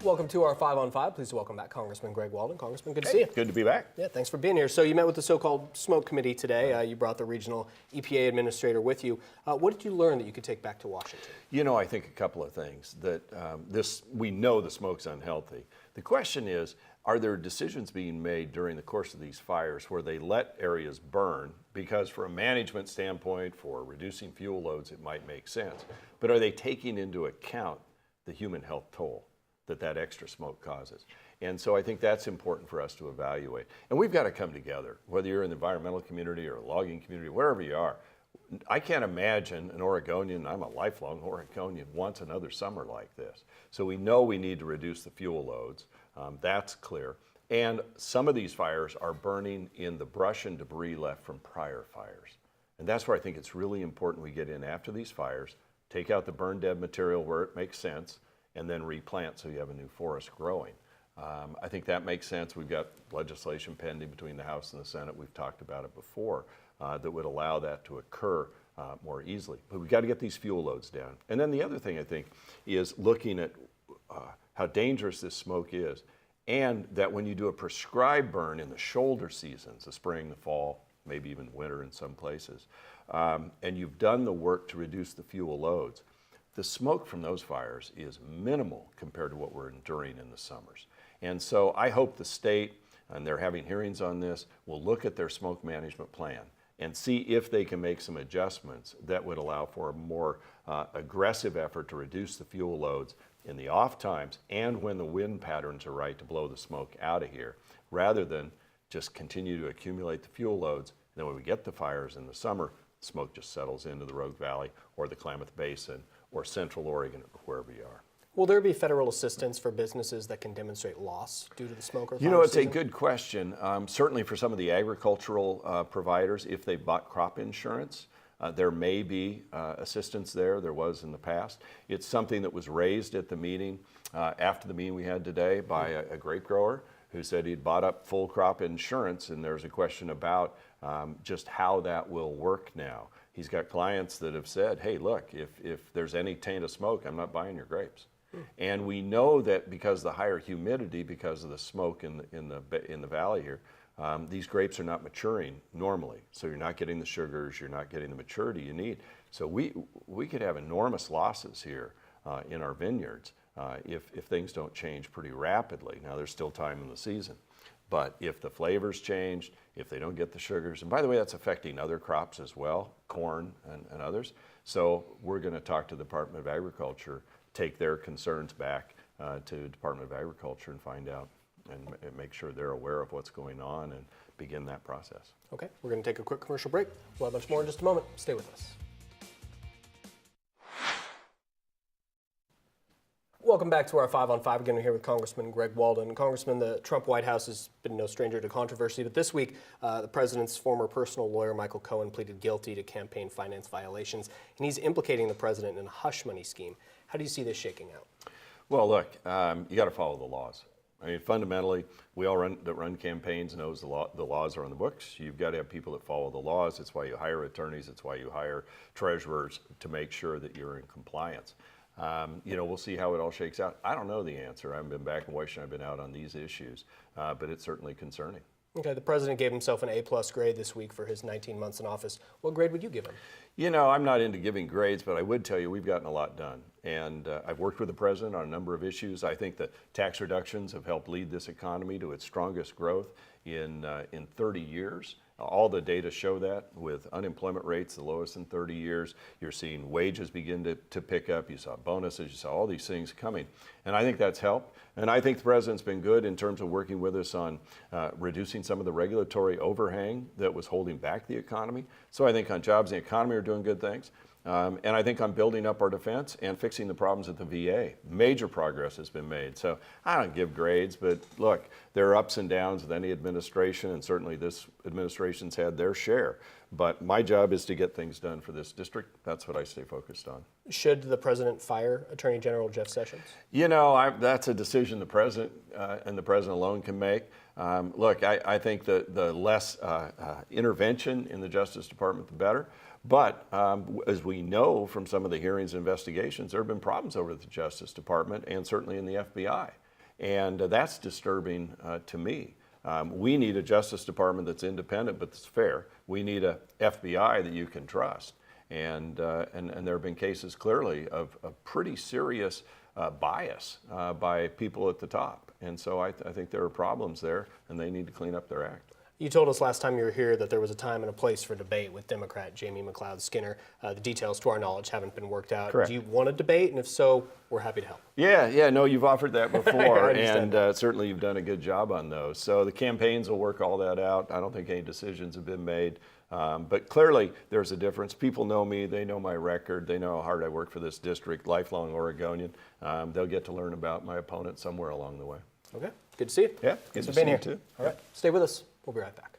Welcome to our 5 on 5. Please welcome back Congressman Greg Walden. Congressman, good to see you. Good to be back. Yeah, thanks for being here. So you met with the so-called smoke committee today. You brought the regional EPA administrator with you. What did you learn that you could take back to Washington? You know, I think a couple of things. That we know the smoke's unhealthy. The question is, are there decisions being made during the course of these fires where they let areas burn because from a management standpoint, for reducing fuel loads, it might make sense. But are they taking into account the human health toll that extra smoke causes? And so I think that's important for us to evaluate. And we've got to come together, whether you're in the environmental community or a logging community, wherever you are. I can't imagine an Oregonian, I'm a lifelong Oregonian, wants another summer like this. So we know we need to reduce the fuel loads. That's clear. And some of these fires are burning in the brush and debris left from prior fires. And that's where I think it's really important we get in after these fires, take out the burn dead material where it makes sense, and then replant so you have a new forest growing. I think that makes sense. We've got legislation pending between the House and the Senate. We've talked about it before that would allow that to occur more easily. But we've got to get these fuel loads down. And then the other thing I think is looking at how dangerous this smoke is, and that when you do a prescribed burn in the shoulder seasons, the spring, the fall, maybe even winter in some places, and you've done the work to reduce the fuel loads, the smoke from those fires is minimal compared to what we're enduring in the summers. And so I hope the state, and they're having hearings on this, will look at their smoke management plan and see if they can make some adjustments that would allow for a more aggressive effort to reduce the fuel loads in the off times and when the wind patterns are right to blow the smoke out of here, rather than just continue to accumulate the fuel loads. And then when we get the fires in the summer, smoke just settles into the Rogue Valley or the Klamath Basin or Central Oregon or wherever you are. Will there be federal assistance for businesses that can demonstrate loss due to the smoke or fire You know, it's season? a good question. Certainly for some of the agricultural providers, if they bought crop insurance, there may be assistance there. There was in the past. It's something that was raised at the meeting, after the meeting we had today, by a grape grower who said he'd bought up full crop insurance, and there's a question about just how that will work now. He's got clients that have said, hey, look, if there's any taint of smoke, I'm not buying your grapes. And we know that because of the higher humidity, because of the smoke in the valley here, these grapes are not maturing normally. So you're not getting the sugars, you're not getting the maturity you need. So we could have enormous losses here in our vineyards if things don't change pretty rapidly. Now there's still time in the season. But if the flavors changed, if they don't get the sugars, and by the way, that's affecting other crops as well, corn and others. So we're going to talk to the Department of Agriculture, take their concerns back to the Department of Agriculture and find out and make sure they're aware of what's going on and begin that process. Okay, we're going to take a quick commercial break. We'll have much more in just a moment. Stay with us. Welcome back to our 5 on 5. Again, we're here with Congressman Greg Walden. Congressman, the Trump White House has been no stranger to controversy, but this week, the president's former personal lawyer, Michael Cohen, pleaded guilty to campaign finance violations, and he's implicating the president in a hush money scheme. How do you see this shaking out? Well, look, you got to follow the laws. I mean, fundamentally, we all run campaigns knows the laws are on the books. You've got to have people that follow the laws. It's why you hire attorneys. It's why you hire treasurers to make sure that you're in compliance. You know, we'll see how it all shakes out. I don't know the answer. I haven't been back in Washington. I've been out on these issues, but it's certainly concerning. Okay, the president gave himself an A+ grade this week for his 19 months in office. What grade would you give him? You know, I'm not into giving grades, but I would tell you we've gotten a lot done. And I've worked with the president on a number of issues. I think the tax reductions have helped lead this economy to its strongest growth in 30 years. All the data show that, with unemployment rates the lowest in 30 years. You're seeing wages begin to pick up. You saw bonuses. You saw all these things coming. And I think that's helped. And I think the president's been good in terms of working with us on reducing some of the regulatory overhang that was holding back the economy. So I think on jobs and the economy are doing good things. And I think on building up our defense and fixing the problems at the VA. Major progress has been made. So I don't give grades, but look, there are ups and downs with any administration, and certainly this administration's had their share. But my job is to get things done for this district. That's what I stay focused on. Should the president fire Attorney General Jeff Sessions? You know, that's a decision the president and the president alone can make. Look, I think the less intervention in the Justice Department, the better. But as we know from some of the hearings and investigations, there have been problems over at the Justice Department and certainly in the FBI. And that's disturbing to me. We need a Justice Department that's independent but that's fair. We need a FBI that you can trust. And there have been cases clearly of pretty serious bias by people at the top. And so I think there are problems there, and they need to clean up their act. You told us last time you were here that there was a time and a place for debate with Democrat Jamie McLeod Skinner. The details, to our knowledge, haven't been worked out. Correct. Do you want to debate? And if so, we're happy to help. Yeah, no, you've offered that before, and that. certainly you've done a good job on those. So the campaigns will work all that out. I don't think any decisions have been made. But clearly, there's a difference. People know me. They know my record. They know how hard I work for this district, lifelong Oregonian. They'll get to learn about my opponent somewhere along the way. Okay, good to see you. Yeah, Thanks good for to being see here. you too. All right, stay with us. We'll be right back.